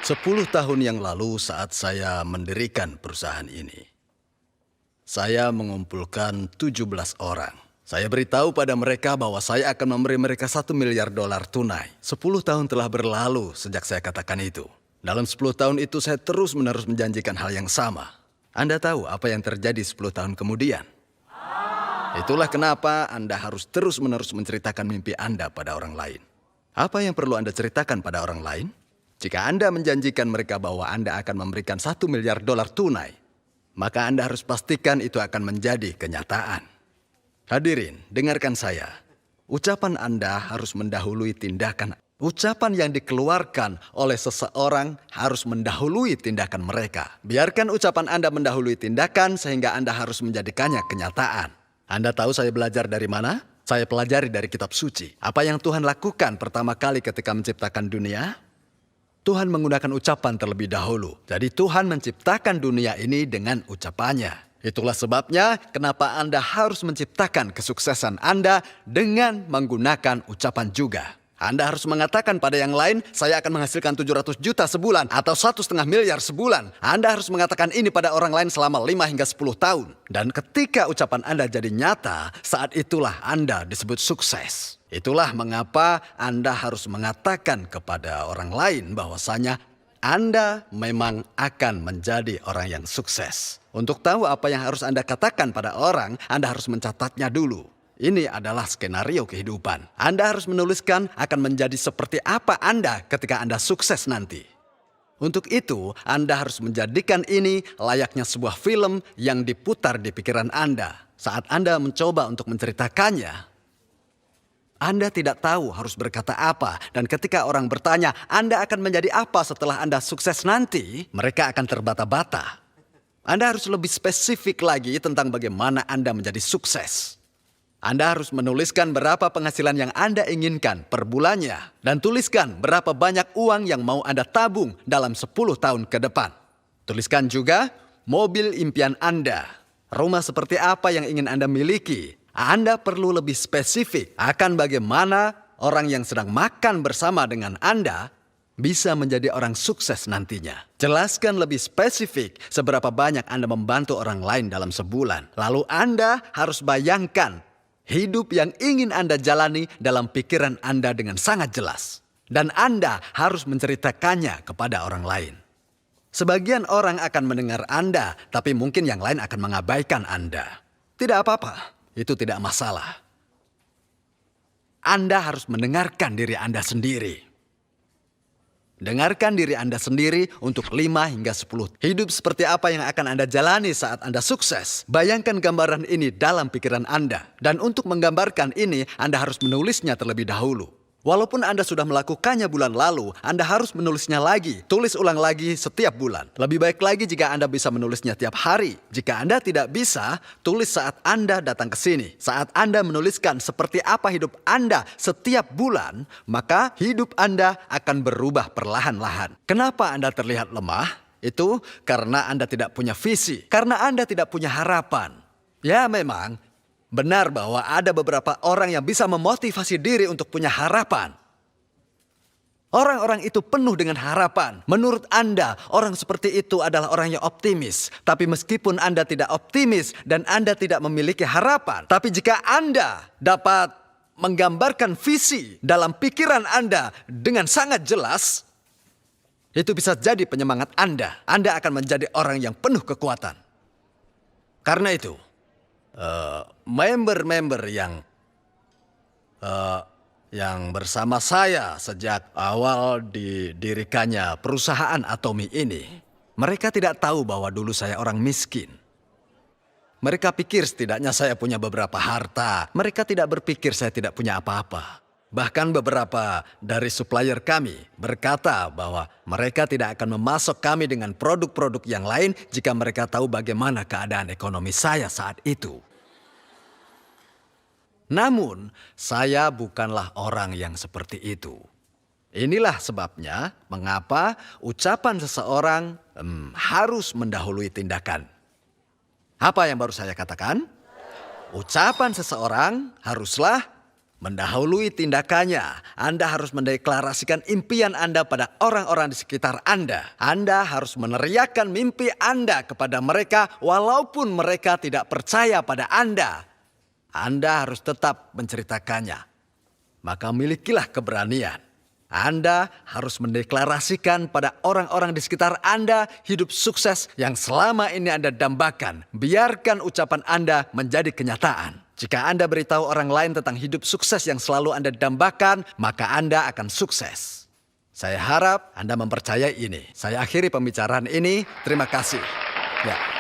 10 tahun yang lalu saat saya mendirikan perusahaan ini, saya mengumpulkan 17 orang. Saya beritahu pada mereka bahwa saya akan memberi mereka $1 miliar tunai. 10 tahun telah berlalu sejak saya katakan itu. Dalam 10 tahun itu saya terus-menerus menjanjikan hal yang sama. Anda tahu apa yang terjadi 10 tahun kemudian? Itulah kenapa Anda harus terus-menerus menceritakan mimpi Anda pada orang lain. Apa yang perlu Anda ceritakan pada orang lain? Jika Anda menjanjikan mereka bahwa Anda akan memberikan $1 miliar tunai, maka Anda harus pastikan itu akan menjadi kenyataan. Hadirin, dengarkan saya. Ucapan Anda harus mendahului tindakan. Ucapan yang dikeluarkan oleh seseorang harus mendahului tindakan mereka. Biarkan ucapan Anda mendahului tindakan sehingga Anda harus menjadikannya kenyataan. Anda tahu saya belajar dari mana? Saya pelajari dari kitab suci. Apa yang Tuhan lakukan pertama kali ketika menciptakan dunia? Tuhan menggunakan ucapan terlebih dahulu. Jadi Tuhan menciptakan dunia ini dengan ucapannya. Itulah sebabnya kenapa Anda harus menciptakan kesuksesan Anda dengan menggunakan ucapan juga. Anda harus mengatakan pada yang lain, saya akan menghasilkan 700 juta sebulan atau 1,5 miliar sebulan. Anda harus mengatakan ini pada orang lain selama 5 hingga 10 tahun. Dan ketika ucapan Anda jadi nyata, saat itulah Anda disebut sukses. Itulah mengapa Anda harus mengatakan kepada orang lain bahwasanya Anda memang akan menjadi orang yang sukses. Untuk tahu apa yang harus Anda katakan pada orang, Anda harus mencatatnya dulu. Ini adalah skenario kehidupan. Anda harus menuliskan akan menjadi seperti apa Anda ketika Anda sukses nanti. Untuk itu, Anda harus menjadikan ini layaknya sebuah film yang diputar di pikiran Anda. Saat Anda mencoba untuk menceritakannya, Anda tidak tahu harus berkata apa. Dan ketika orang bertanya, Anda akan menjadi apa setelah Anda sukses nanti, mereka akan terbata-bata. Anda harus lebih spesifik lagi tentang bagaimana Anda menjadi sukses. Anda harus menuliskan berapa penghasilan yang Anda inginkan per bulannya. Dan tuliskan berapa banyak uang yang mau Anda tabung dalam 10 tahun ke depan. Tuliskan juga mobil impian Anda. Rumah seperti apa yang ingin Anda miliki. Anda perlu lebih spesifik akan bagaimana orang yang sedang makan bersama dengan Anda bisa menjadi orang sukses nantinya. Jelaskan lebih spesifik seberapa banyak Anda membantu orang lain dalam sebulan. Lalu Anda harus bayangkan hidup yang ingin Anda jalani dalam pikiran Anda dengan sangat jelas. Dan Anda harus menceritakannya kepada orang lain. Sebagian orang akan mendengar Anda, tapi mungkin yang lain akan mengabaikan Anda. Tidak apa-apa. Itu tidak masalah. Anda harus mendengarkan diri Anda sendiri. Dengarkan diri Anda sendiri untuk 5 hingga 10. Hidup seperti apa yang akan Anda jalani saat Anda sukses. Bayangkan gambaran ini dalam pikiran Anda. Dan untuk menggambarkan ini, Anda harus menulisnya terlebih dahulu. Walaupun Anda sudah melakukannya bulan lalu, Anda harus menulisnya lagi. Tulis ulang lagi setiap bulan. Lebih baik lagi jika Anda bisa menulisnya tiap hari. Jika Anda tidak bisa, tulis saat Anda datang ke sini. Saat Anda menuliskan seperti apa hidup Anda setiap bulan, maka hidup Anda akan berubah perlahan-lahan. Kenapa Anda terlihat lemah? Itu karena Anda tidak punya visi. Karena Anda tidak punya harapan. Ya memang, benar bahwa ada beberapa orang yang bisa memotivasi diri untuk punya harapan. Orang-orang itu penuh dengan harapan. Menurut Anda, orang seperti itu adalah orang yang optimis. Tapi meskipun Anda tidak optimis dan Anda tidak memiliki harapan, tapi jika Anda dapat menggambarkan visi dalam pikiran Anda dengan sangat jelas, itu bisa jadi penyemangat Anda. Anda akan menjadi orang yang penuh kekuatan. Karena itu, member-member yang bersama saya sejak awal didirikannya perusahaan Atomi ini, mereka tidak tahu bahwa dulu saya orang miskin. Mereka pikir setidaknya saya punya beberapa harta. Mereka tidak berpikir saya tidak punya apa-apa. Bahkan beberapa dari supplier kami berkata bahwa mereka tidak akan memasok kami dengan produk-produk yang lain jika mereka tahu bagaimana keadaan ekonomi saya saat itu. Namun, saya bukanlah orang yang seperti itu. Inilah sebabnya mengapa ucapan seseorang harus mendahului tindakan. Apa yang baru saya katakan? Ucapan seseorang haruslah Mendahului tindakannya, Anda harus mendeklarasikan impian Anda pada orang-orang di sekitar Anda. Anda harus meneriakkan mimpi Anda kepada mereka walaupun mereka tidak percaya pada Anda. Anda harus tetap menceritakannya. Maka milikilah keberanian. Anda harus mendeklarasikan pada orang-orang di sekitar Anda hidup sukses yang selama ini Anda dambakan. Biarkan ucapan Anda menjadi kenyataan. Jika Anda beritahu orang lain tentang hidup sukses yang selalu Anda dambakan, maka Anda akan sukses. Saya harap Anda mempercayai ini. Saya akhiri pembicaraan ini. Terima kasih. Ya.